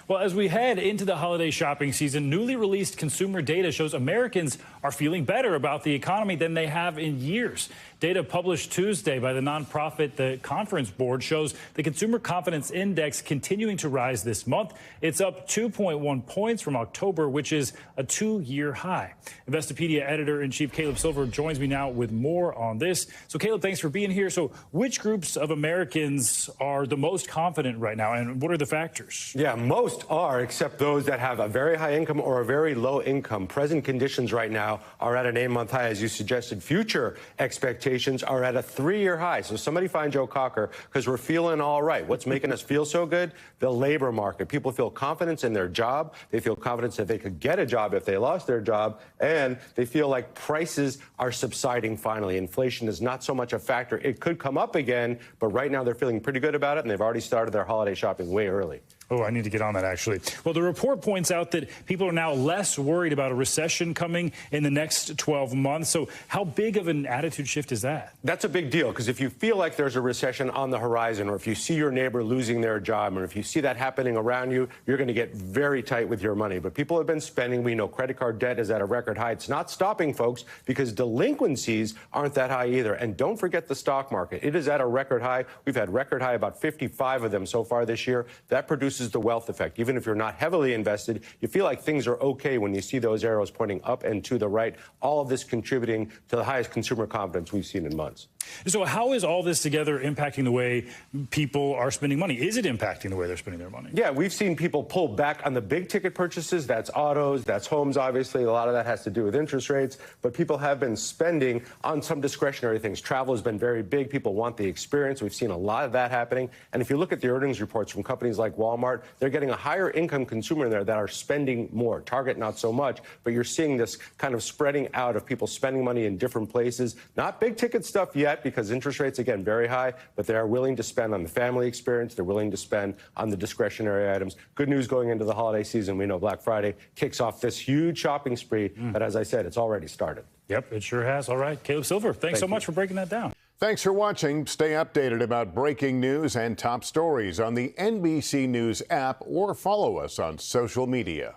Well, as we head into the holiday shopping season, newly released consumer data shows Americans are feeling better about the economy than they have in years. Data published Tuesday by the nonprofit The Conference Board shows the Consumer Confidence Index continuing to rise this month. It's up 2.1 points from October, which is a 2-year high. Investopedia editor-in-chief Caleb Silver joins me now with more on this. So, Caleb, thanks for being here. So, which groups of Americans are the most confident right now, and what are the factors? Yeah, most are, except those that have a very high income or a very low income. Present conditions right now are at an 8-month high, as you suggested. Future expectations are at a 3-year high. So somebody find Joe Cocker, because we're feeling all right. What's making us feel so good? The labor market. People feel confidence in their job. They feel confidence that they could get a job if they lost their job. And they feel like prices are subsiding finally. Inflation is not so much a factor. It could come up again, but right now they're feeling pretty good about it, and they've already started their holiday shopping way early. Oh, I need to get on that, actually. Well, the report points out that people are now less worried about a recession coming in the next 12 months. So how big of an attitude shift is that? That's a big deal, because if you feel like there's a recession on the horizon, or if you see your neighbor losing their job, or if you see that happening around you, you're going to get very tight with your money. But people have been spending. We know credit card debt is at a record high. It's not stopping, folks, because delinquencies aren't that high either. And don't forget the stock market. It is at a record high. We've had record high, about 55 of them so far this year. That produces the wealth effect. Even if you're not heavily invested, you feel like things are okay when you see those arrows pointing up and to the right. All of this contributing to the highest consumer confidence we've seen in months. So how is all this together impacting the way people are spending money? Is it impacting the way they're spending their money? Yeah, we've seen people pull back on the big ticket purchases. That's autos, that's homes, obviously. A lot of that has to do with interest rates. But people have been spending on some discretionary things. Travel has been very big. People want the experience. We've seen a lot of that happening. And if you look at the earnings reports from companies like Walmart, they're getting a higher income consumer in there that are spending more. Target, not so much. But you're seeing this kind of spreading out of people spending money in different places. Not big ticket stuff yet, because interest rates, again, very high, but they are willing to spend on the family experience. They're willing to spend on the discretionary items. Good news going into the holiday season. We know Black Friday kicks off this huge shopping spree, but as I said, it's already started. Yep, it sure has. All right, Caleb Silver, thanks so much for breaking that down. Thanks for watching. Stay updated about breaking news and top stories on the NBC News app, or follow us on social media.